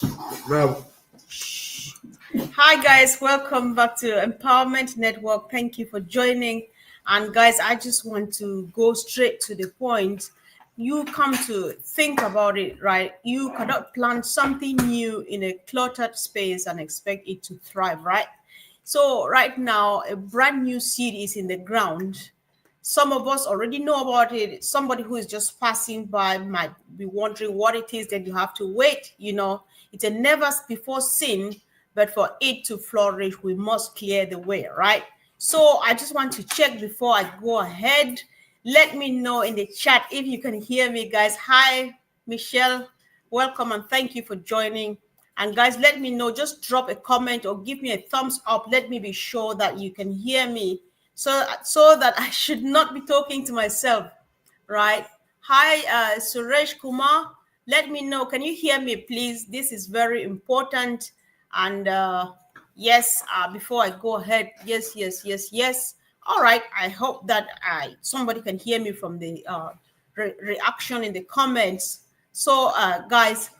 Now, Hi, guys. Welcome back to Empowerment Network. Thank you for joining. And, guys, I just want to go straight to the point. You come to think about it, right? You cannot plant something new in a cluttered space and expect it to thrive, right? So, right now, a brand new seed is in the ground. Some of us already know about it. Somebody who is just passing by might be wondering what it is that you have to wait. It's a never before seen, but for it to flourish, we must clear the way, right? So I just want to check before I go ahead. Let me know in the chat if you can hear me, guys. Hi, Michelle. Welcome and thank you for joining. And guys, let me know. Just drop a comment or give me a thumbs up. Let me be sure that you can hear me so that I should not be talking to myself, right? Hi, Suresh Kumar. Let me know. Can you hear me, please? This is very important. And yes, before I go ahead, yes, yes, yes, yes. All right. I hope that somebody can hear me from the reaction in the comments. So, guys,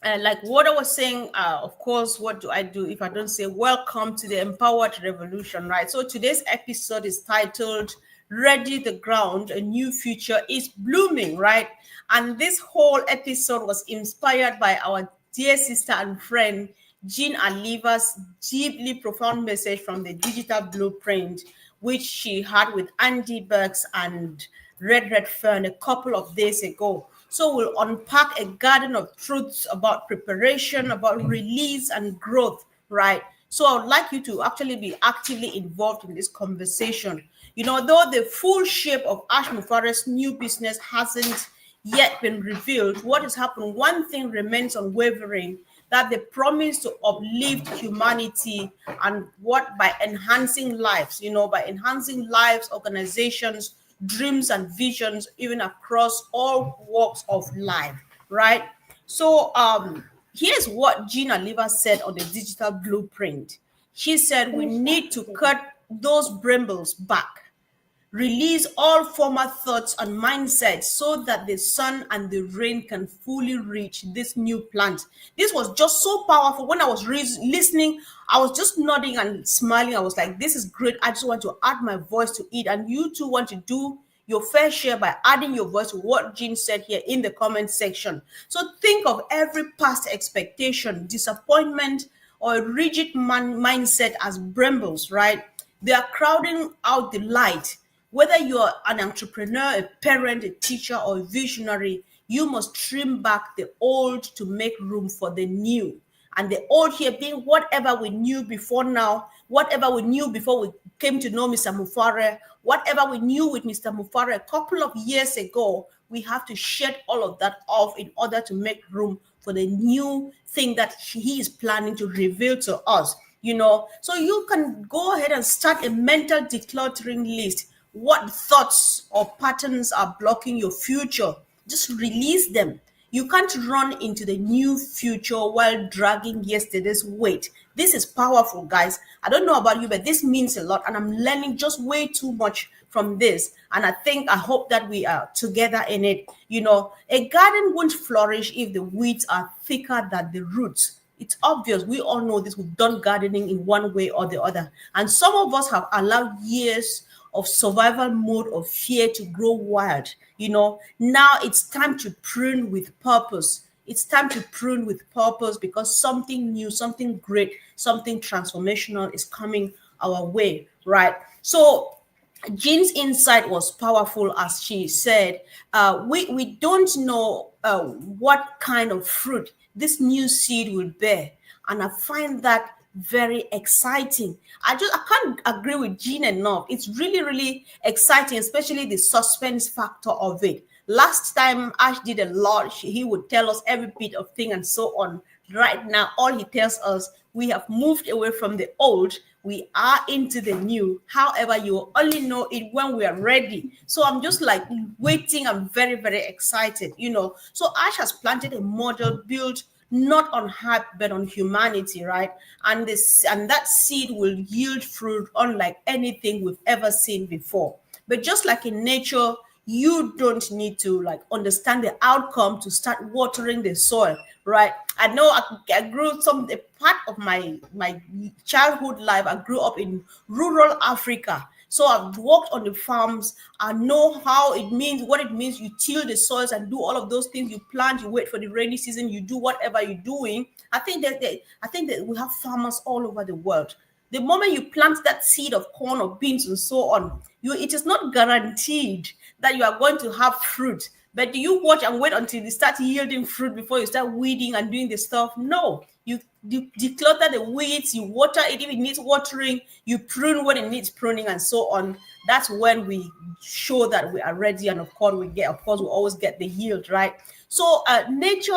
like what I was saying, of course, what do I do if I don't say welcome to the Empowered Revolution, right? So today's episode is titled Ready the Ground, a New Future is Blooming, right? And this whole episode was inspired by our dear sister and friend, Jeanne Alleva's deeply profound message from the digital blueprint, which she had with Andy Burks and Red Fern a couple of days ago. So we'll unpack a garden of truths about preparation, about release and growth, right? So I would like you to actually be actively involved in this conversation. Though the full shape of Ash Mufareh's new business hasn't yet been revealed, what has happened, one thing remains unwavering, that the promise to uplift humanity and what by enhancing lives, organizations, dreams and visions, even across all walks of life, right? So here's what Jeanne Alleva said on the digital blueprint. She said we need to cut those brambles back, release all former thoughts and mindsets so that the sun and the rain can fully reach this new plant. This was just so powerful. When I was listening, I was just nodding and smiling. I was like, this is great. I just want to add my voice to it. And you too want to do your fair share by adding your voice to what Jean said here in the comment section. So think of every past expectation, disappointment, or a rigid mindset as brambles, right? They are crowding out the light. Whether you're an entrepreneur, a parent, a teacher, or a visionary, you must trim back the old to make room for the new. And the old here being whatever we knew before now, whatever we knew before we came to know Mr. Mufareh, whatever we knew with Mr. Mufareh a couple of years ago, we have to shed all of that off in order to make room for the new thing that he is planning to reveal to us. So you can go ahead and start a mental decluttering list. What thoughts or patterns are blocking your future? Just release them. You can't run into the new future while dragging yesterday's weight. This is powerful, guys. I don't know about you, but this means a lot, and I'm learning just way too much from this. And I hope that we are together in it. A garden won't flourish if the weeds are thicker than the roots. It's obvious. We all know this. We've done gardening in one way or the other. And some of us have allowed years of survival mode of fear to grow wild. Now it's time to prune with purpose. It's time to prune with purpose because something new, something great, something transformational is coming our way, right? So Jean's insight was powerful, as she said. We don't know what kind of fruit this new seed will bear, and I find that very exciting. I can't agree with Jean enough. It's really, really exciting, especially the suspense factor of it. Last time Ash did a lot, he would tell us every bit of thing and so on. Right now, all he tells us, we have moved away from the old, we are into the new. However, you only know it when we are ready. So I'm just like waiting. I'm very, very excited. So Ash has planted a model built not on hype but on humanity, right? And that seed will yield fruit unlike anything we've ever seen before. But just like in nature, You don't need to like understand the outcome to start watering the soil, right? I know I grew some a part of my childhood life. I grew up in rural Africa, so I've worked on the farms. I know how it means, what it means. You till the soils and do all of those things. You plant, you wait for the rainy season, you do whatever you're doing. I think that we have farmers all over the world. The moment you plant that seed of corn or beans and so on, it is not guaranteed that you are going to have fruit. But do you watch and wait until it starts yielding fruit before you start weeding and doing the stuff? No. You declutter the weeds, you water it if it needs watering, you prune when it needs pruning, and so on. That's when we show that we are ready, and of course we always get the yield, right? So nature,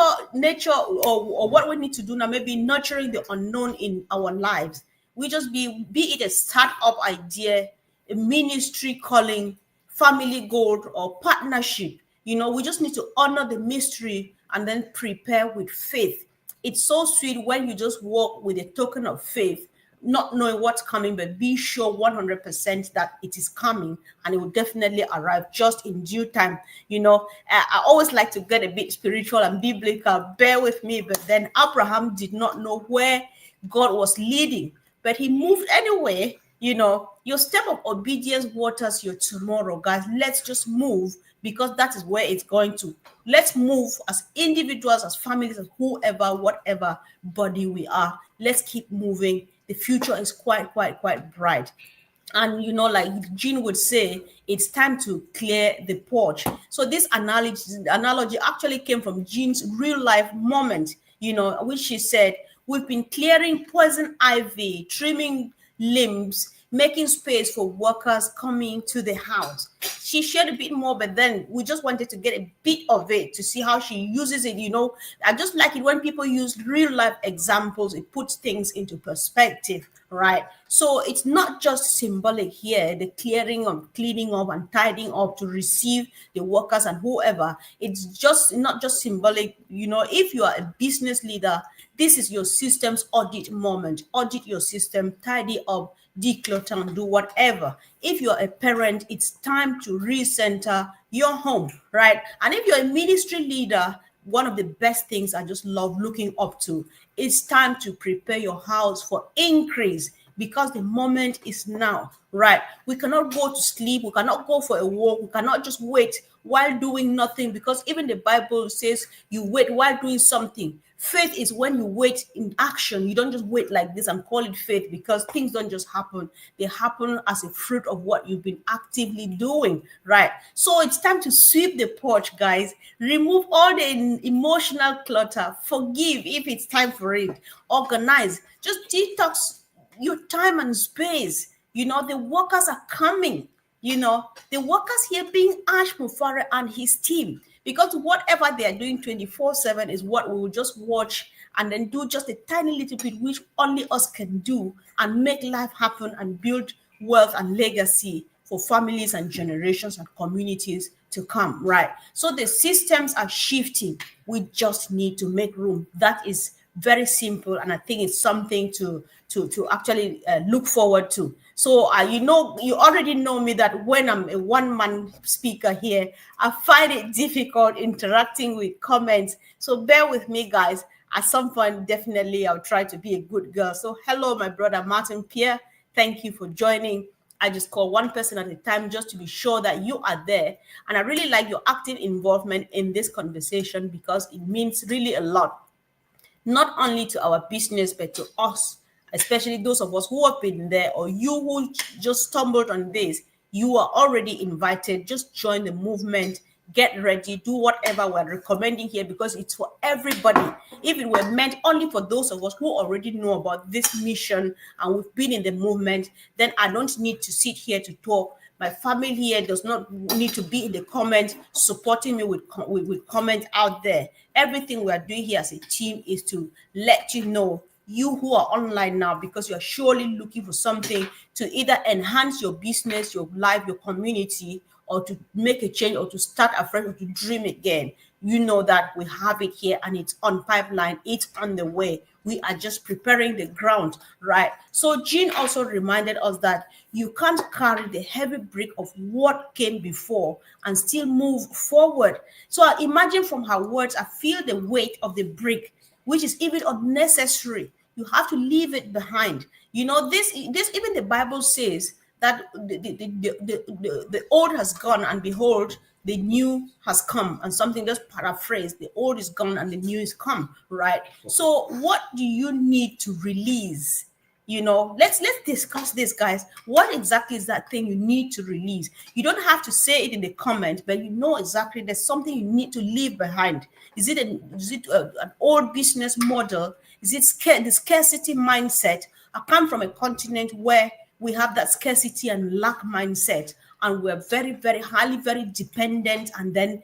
or what we need to do now, maybe nurturing the unknown in our lives. We just be it a startup idea, a ministry calling, family goal, or partnership. We just need to honor the mystery and then prepare with faith. It's so sweet when you just walk with a token of faith, not knowing what's coming, but be sure 100% that it is coming, and it will definitely arrive just in due time. I always like to get a bit spiritual and biblical. Bear with me, but then Abraham did not know where God was leading, but he moved anyway. Your step of obedience waters your tomorrow, guys. Let's just move, because that is where it's going to. Let's move as individuals, as families, as whoever, whatever body we are. Let's keep moving. The future is quite bright. And like Jean would say, it's time to clear the porch. So this analogy actually came from Jean's real life moment, which she said, we've been clearing poison ivy, trimming limbs, making space for workers coming to the house. She shared a bit more, but then we just wanted to get a bit of it to see how she uses it. I just like it when people use real life examples. It puts things into perspective, right? So it's not just symbolic here, the clearing of cleaning up and tidying up to receive the workers and whoever. It's just not just symbolic. If you are a business leader, this is your system's audit moment. Audit your system, tidy up, declutter, and do whatever. If you're a parent, it's time to recenter your home, right? And if you're a ministry leader, one of the best things I just love looking up to, it's time to prepare your house for increase, because the moment is now, right? We cannot go to sleep. We cannot go for a walk. We cannot just wait while doing nothing, because even the Bible says you wait while doing something. Faith is when you wait in action. You don't just wait like this and call it faith, because things don't just happen. They happen as a fruit of what you've been actively doing, right? So it's time to sweep the porch, guys. Remove all the emotional clutter. Forgive if it's time for it. Organize. Just detox your time and space. The workers are coming. The workers here being Ash Mufareh and his team, because whatever they are doing 24/7 is what we will just watch and then do just a tiny little bit, which only us can do, and make life happen and build wealth and legacy for families and generations and communities to come, right? So the systems are shifting. We just need to make room. That is very simple, and I think it's something to actually look forward to. So you already know me, that when I'm a one-man speaker here, I find it difficult interacting with comments. So bear with me, guys. At some point, definitely I'll try to be a good girl. So hello, my brother Martin Pierre. Thank you for joining. I just call one person at a time just to be sure that you are there. And I really like your active involvement in this conversation, because it means really a lot, not only to our business, but to us, especially those of us who have been there, or you who just stumbled on this. You are already invited. Just join the movement. Get ready. Do whatever we're recommending here, because it's for everybody. If it were meant only for those of us who already know about this mission and we've been in the movement, then I don't need to sit here to talk. My family here does not need to be in the comments supporting me with comments out there. Everything we are doing here as a team is to let you know, you who are online now, because you're surely looking for something to either enhance your business, your life, your community, or to make a change, or to start afresh, or to dream again. you know that we have it here and it's on pipeline, it's on the way. We are just preparing the ground, right? So Jean also reminded us that you can't carry the heavy brick of what came before and still move forward. So I imagine from her words, I feel the weight of the brick, which is even unnecessary. You have to leave it behind. You know, this even the Bible says that the old has gone and behold, the new has come. And something just paraphrase, the old is gone and the new is come, right? So what do you need to release? You know, let's discuss this, guys. What exactly is that thing you need to release? You don't have to say it in the comment, but you know exactly there's something you need to leave behind. Is it an old business model? Is it the scarcity mindset? I come from a continent where we have that scarcity and lack mindset, and we're very, very highly, very dependent, and then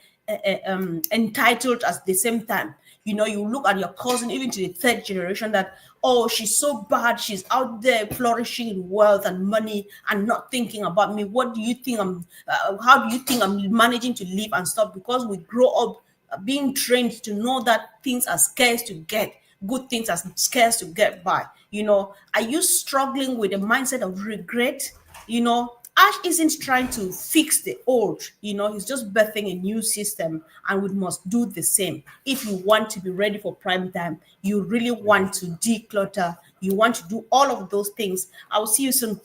entitled at the same time. You know, you look at your cousin, even to the third generation, that, oh, she's so bad, she's out there flourishing in wealth and money and not thinking about me. What do you think how do you think I'm managing to live and stuff? Because we grow up being trained to know that things are scarce to get, good things are scarce to get by. You know, are you struggling with a mindset of regret? You know, Ash isn't trying to fix the old, you know, he's just birthing a new system, and we must do the same. If you want to be ready for prime time, you really want to declutter, you want to do all of those things. I will see you soon,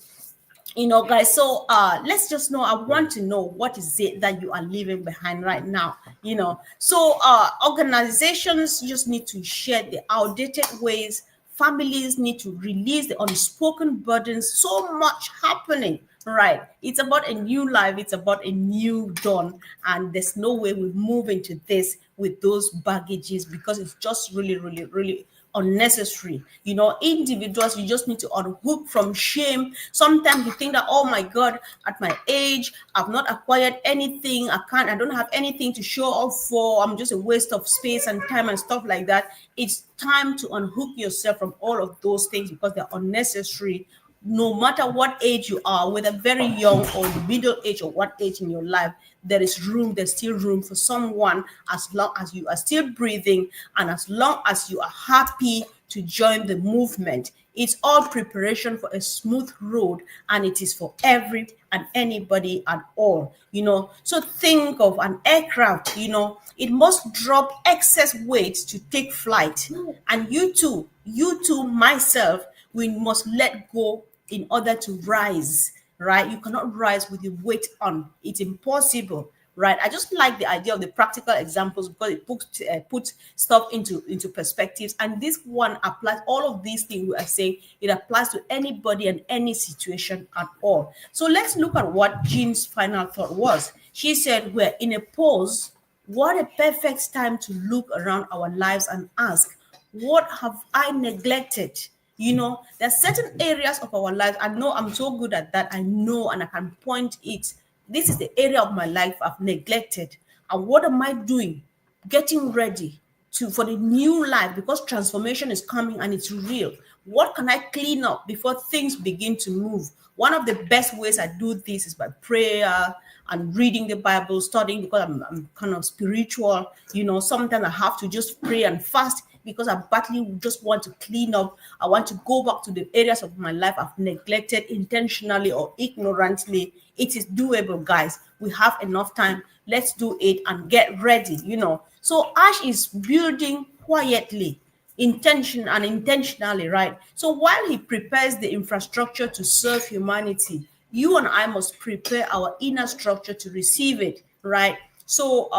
you know, guys. So let's just know, I want to know, what is it that you are leaving behind right now? You know, so organizations just need to share the outdated ways. Families need to release the unspoken burdens. So much happening, right? It's about a new life, it's about a new dawn, and there's no way we move into this with those baggages, because it's just really, really, really unnecessary. You know, individuals, you just need to unhook from shame. Sometimes you think that, oh my God, at my age, I've not acquired anything. I don't have anything to show off for. I'm just a waste of space and time and stuff like that. It's time to unhook yourself from all of those things, because they're unnecessary. No matter what age you are, whether very young or middle age or what age in your life, there's still room for someone, as long as you are still breathing and as long as you are happy to join the movement. It's all preparation for a smooth road, and it is for every and anybody at all, you know. So think of an aircraft, you know, it must drop excess weight to take flight. And you too, myself, we must let go in order to rise, right? You cannot rise with the weight on. It's impossible, right? I just like the idea of the practical examples, because it puts stuff into perspectives. And this one applies, all of these things we are saying, it applies to anybody and any situation at all. So let's look at what Jean's final thought was. She said, we're in a pause. What a perfect time to look around our lives and ask, what have I neglected? You know, there's certain areas of our life. I know I'm so good at that. I know, and I can point it. This is the area of my life I've neglected. And what am I doing? Getting ready for the new life, because transformation is coming and it's real. What can I clean up before things begin to move? One of the best ways I do this is by prayer and reading the Bible, studying, because I'm kind of spiritual. You know, sometimes I have to just pray and fast, because I badly just want to clean up. I want to go back to the areas of my life I've neglected intentionally or ignorantly. It is doable, guys. We have enough time. Let's do it and get ready, you know. So Ash is building quietly, intentionally, right? So while he prepares the infrastructure to serve humanity, you and I must prepare our inner structure to receive it, right? So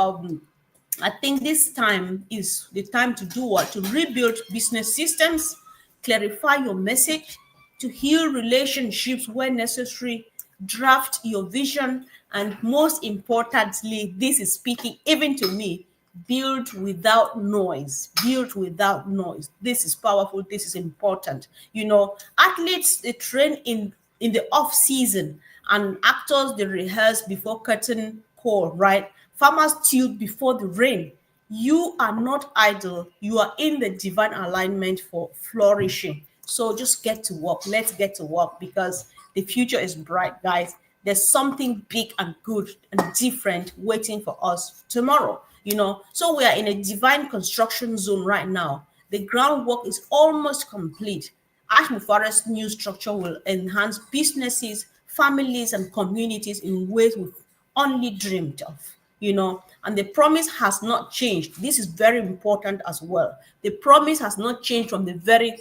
I think this time is the time to do what? To rebuild business systems, clarify your message, to heal relationships where necessary, draft your vision, and most importantly, this is speaking even to me, build without noise. Build without noise. This is powerful. This is important. You know, athletes, they train in the off season, and actors, they rehearse before curtain call, right? Farmers tilled before the rain. You are not idle. You are in the divine alignment for flourishing. So just get to work. Let's get to work, because the future is bright, guys. There's something big and good and different waiting for us tomorrow. So we are in a divine construction zone right now. The groundwork is almost complete. Ash Mufareh's new structure will enhance businesses, families, and communities in ways we've only dreamed of. And the promise has not changed. This is very important as well. The promise has not changed from the very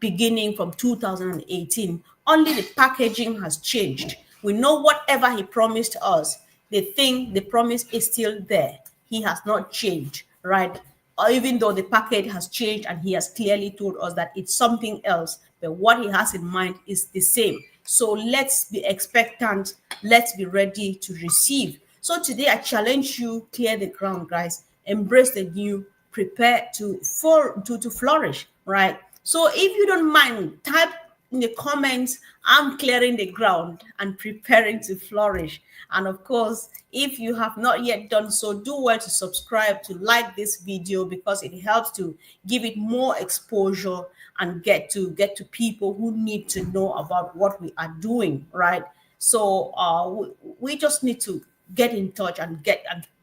beginning, from 2018. Only the packaging has changed. We know whatever he promised us, the promise is still there. He has not changed, right? Or even though the package has changed and he has clearly told us that it's something else, but what he has in mind is the same. So let's be expectant, let's be ready to receive. So today I challenge you, clear the ground, guys. Embrace the new, prepare to flourish, right? So if you don't mind, type in the comments, I'm clearing the ground and preparing to flourish. And of course, if you have not yet done so, do well to subscribe, to like this video, because it helps to give it more exposure and get to people who need to know about what we are doing, right? So we just need to get in touch and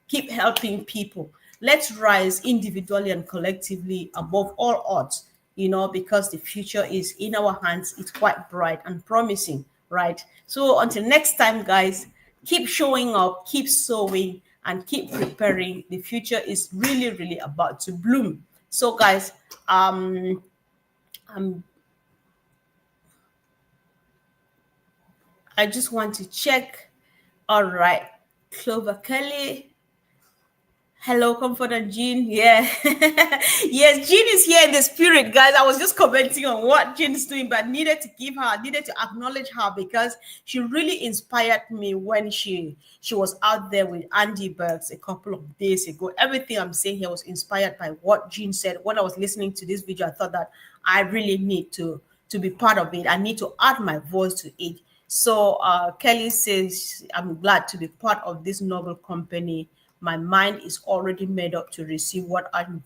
keep helping people. Let's rise individually and collectively above all odds, because the future is in our hands. It's quite bright and promising, right? So until next time, guys, keep showing up, keep sowing, and keep preparing. The future is really, really about to bloom. So, guys, I just want to check. All right, Clover Kelly. Hello, Comfort and Jean. Yeah. Yes, Jean is here in the spirit, guys. I was just commenting on what Jean is doing, but needed to acknowledge her, because she really inspired me when she was out there with Andy Burks a couple of days ago. Everything I'm saying here was inspired by what Jean said. When I was listening to this video, I thought that I really need to be part of it. I need to add my voice to it. So Kelly says, I'm glad to be part of this noble company. My mind is already made up to receive what I'm.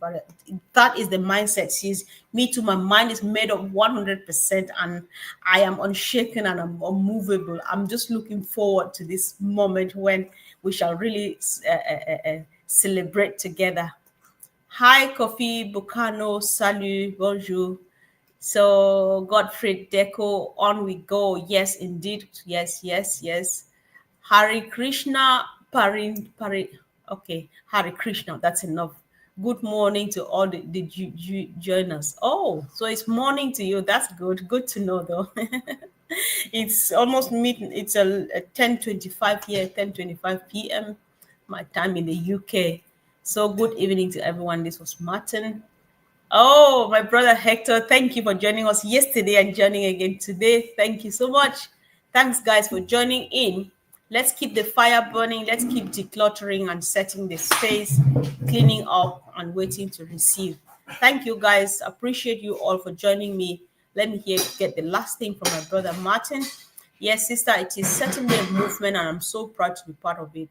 That is the mindset. Says, me too. My mind is made up 100%, and I am unshaken and I'm unmovable. I'm just looking forward to this moment when we shall really celebrate together. Hi, Kofi Bukano. Salut. Bonjour. So, Godfrey Deco, on we go. Yes, indeed. Yes, yes, yes. Hari Krishna Pari. Okay, Hari Krishna. That's enough. Good morning to all the joiners. Oh, so it's morning to you. That's good. Good to know, though. It's almost mid. It's a 10:25 here, 10:25 p.m. my time in the UK. So good evening to everyone. This was Martin. Oh, my brother Hector, thank you for joining us yesterday and joining again today. Thank you so much. Thanks, guys, for joining in. Let's keep the fire burning. Let's keep decluttering and setting the space, cleaning up and waiting to receive. Thank you, guys. Appreciate you all for joining me. Let me get the last thing from my brother Martin. Yes, sister, it is certainly a movement, and I'm so proud to be part of it.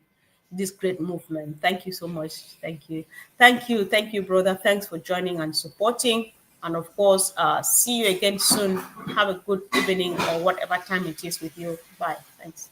This great movement. Thank you so much. Thank you. Thank you, brother. Thanks for joining and supporting. And of course, see you again soon. Have a good evening or whatever time it is with you. Bye. Thanks.